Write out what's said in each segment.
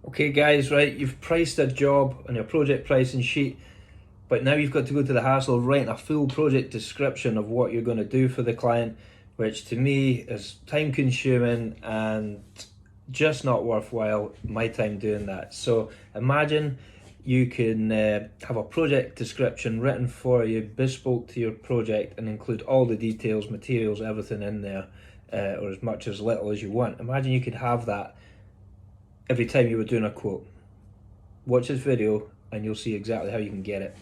Okay guys, right, you've priced a job on your project pricing sheet, but now you've got to go to the hassle of writing a full project description of what you're going to do for the client, which to me is time consuming and just not worthwhile my time doing that. So imagine you can have a project description written for you, bespoke to your project, and include all the details, materials, everything in there, or as much as little as you want. Imagine you could have that every time you were doing a quote. Watch this video and you'll see exactly how you can get it.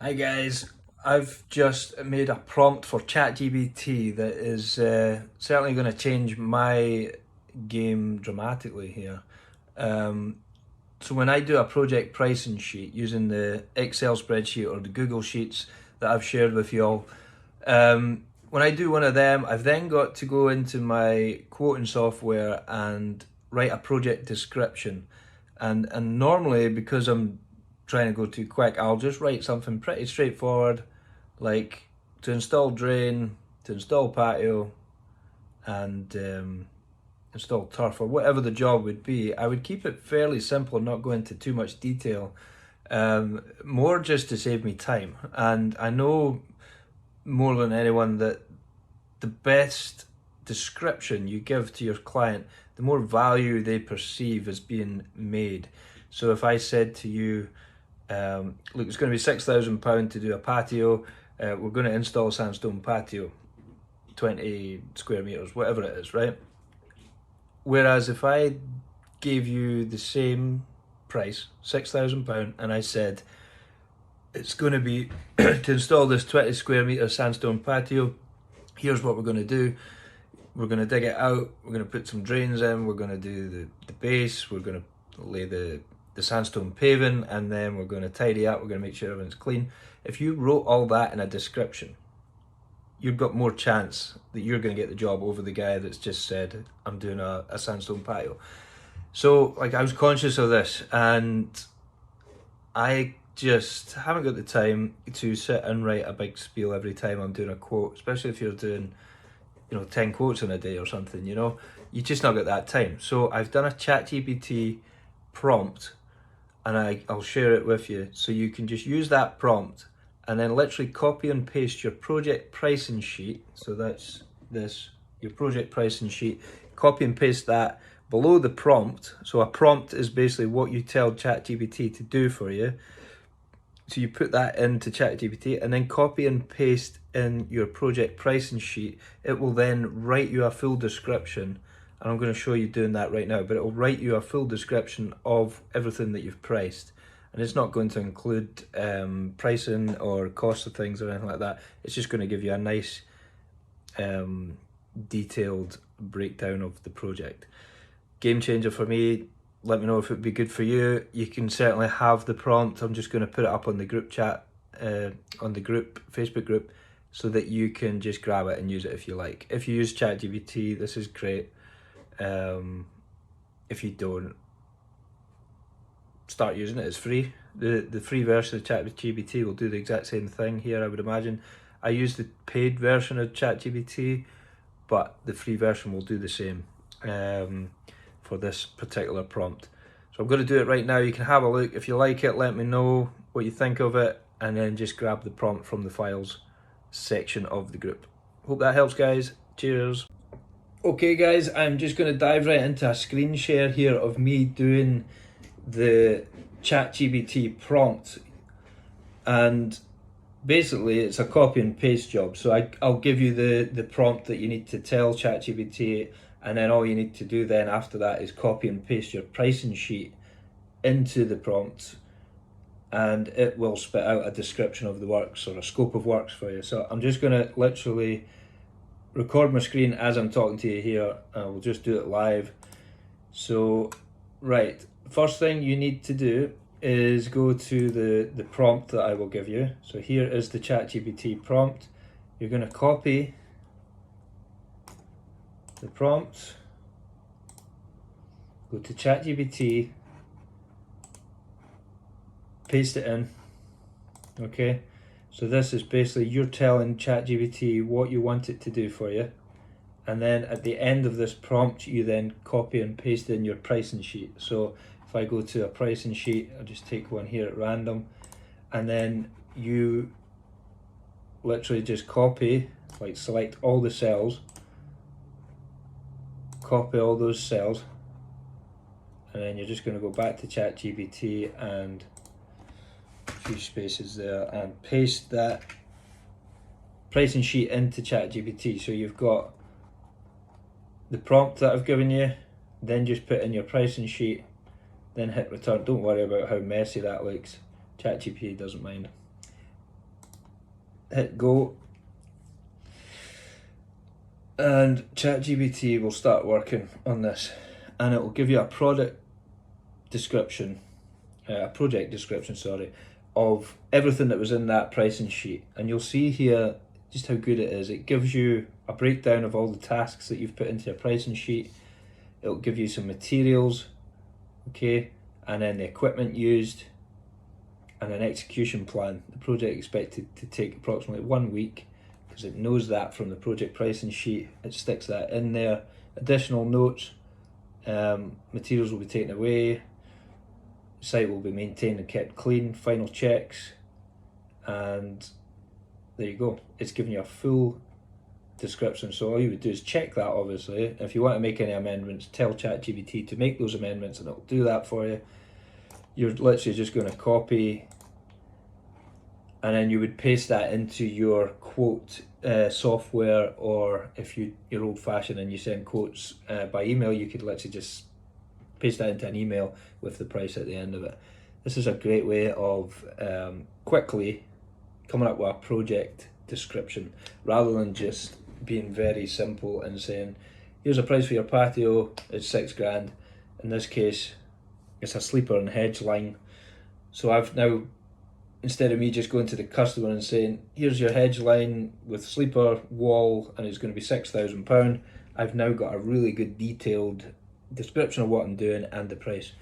Hi guys, I've just made a prompt for ChatGPT that is certainly going to change my game dramatically here. So when I do a project pricing sheet using the Excel spreadsheet or the Google Sheets that I've shared with you all, when I do one of them, I've then got to go into my quoting software and write a project description. And normally, because I'm trying to go too quick, I'll just write something pretty straightforward, like to install drain, to install patio, and install turf, or whatever the job would be. I would keep it fairly simple and not go into too much detail, more just to save me time. And I know more than anyone that the best description you give to your client, the more value they perceive as being made. So if I said to you, look, it's going to be £6,000 to do a patio, we're going to install a sandstone patio, 20 square meters, whatever it is, right? Whereas if I gave you the same price, £6,000, and I said, it's going to be to install this 20 square meter sandstone patio, here's what we're going to do. We're going to dig it out, we're going to put some drains in, we're going to do the base, we're going to lay the sandstone paving, and then we're going to tidy up, we're going to make sure everything's clean. If you wrote all that in a description, you've got more chance that you're going to get the job over the guy that's just said, I'm doing a sandstone patio. So like, I was conscious of this, and I just haven't got the time to sit and write a big spiel every time I'm doing a quote, especially if you're doing 10 quotes in a day or something, you just not got that time. So I've done a ChatGPT prompt, and I'll share it with you, so you can just use that prompt and then literally copy and paste your project pricing sheet. So that's this, your project pricing sheet, copy and paste that below the prompt. So a prompt is basically what you tell ChatGPT to do for you. So you put that into ChatGPT and then copy and paste in your project pricing sheet. It will then write you a full description, and I'm going to show you doing that right now, but it will write you a full description of everything that you've priced. And it's not going to include pricing or cost of things or anything like that. It's just going to give you a nice detailed breakdown of the project. Game changer for me. Let me know if it would be good for you. You can certainly have the prompt. I'm just going to put it up on the group chat, on the group, Facebook group, so that you can just grab it and use it if you like. If you use ChatGPT, this is great. If you don't, start using it. It's free. The free version of ChatGPT will do the exact same thing here, I would imagine. I use the paid version of ChatGPT, but the free version will do the same. For this particular prompt. So I'm going to do it right now. You can have a look. If you like it, let me know what you think of it, and then just grab the prompt from the files section of the group. Hope that helps, guys. Cheers. Okay guys, I'm just going to dive right into a screen share here of me doing the ChatGPT prompt, and basically it's a copy and paste job. So I'll give you the prompt that you need to tell ChatGPT, and then all you need to do then after that is copy and paste your pricing sheet into the prompt, and it will spit out a description of the works or a scope of works for you. So I'm just going to literally record my screen as I'm talking to you here, and we'll just do it live. So right, first thing you need to do is go to the prompt that I will give you. So here is the ChatGPT prompt. You're going to copy the prompt, go to ChatGPT, paste it in. Okay, so this is basically you're telling ChatGPT what you want it to do for you, and then at the end of this prompt you then copy and paste in your pricing sheet. So if I go to a pricing sheet, I'll just take one here at random, and then you literally just copy, like select all the cells, copy all those cells, and then you're just going to go back to ChatGPT and a few spaces there and paste that pricing sheet into ChatGPT. So you've got the prompt that I've given you, then just put in your pricing sheet, then hit return. Don't worry about how messy that looks, ChatGPT doesn't mind. Hit go, and ChatGPT will start working on this, and it will give you a project description, sorry, of everything that was in that pricing sheet. And you'll see here just how good it is. It gives you a breakdown of all the tasks that you've put into your pricing sheet. It'll give you some materials, okay, and then the equipment used, and an execution plan. The project expected to take approximately 1 week, because it knows that from the project pricing sheet. It sticks that in there. Additional notes, materials will be taken away, site will be maintained and kept clean, final checks, and there you go. It's giving you a full description. So all you would do is check that, obviously. If you want to make any amendments, tell ChatGPT to make those amendments and it'll do that for you. You're literally just going to copy, and then you would paste that into your quote software, or if you're old-fashioned and you send quotes by email, you could literally just paste that into an email with the price at the end of it. This is a great way of quickly coming up with a project description, rather than just being very simple and saying, here's a price for your patio, it's $6,000. In this case, it's a sleeper and hedge line. So I've now, instead of me just going to the customer and saying, here's your hedge line with sleeper wall and it's going to be £6,000, I've now got a really good detailed description of what I'm doing and the price.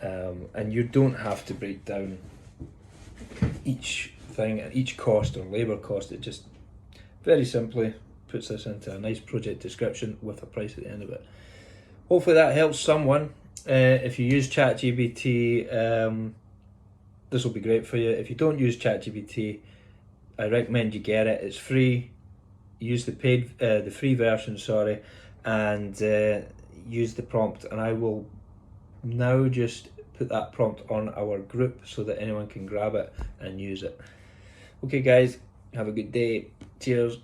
And you don't have to break down each thing and each cost or labour cost. It just very simply puts this into a nice project description with a price at the end of it. Hopefully that helps someone. If you use ChatGPT, this will be great for you. If you don't use ChatGPT, I recommend you get it. It's free. Use the free version, sorry, and use the prompt. And I will now just put that prompt on our group so that anyone can grab it and use it. Okay guys, have a good day. Cheers.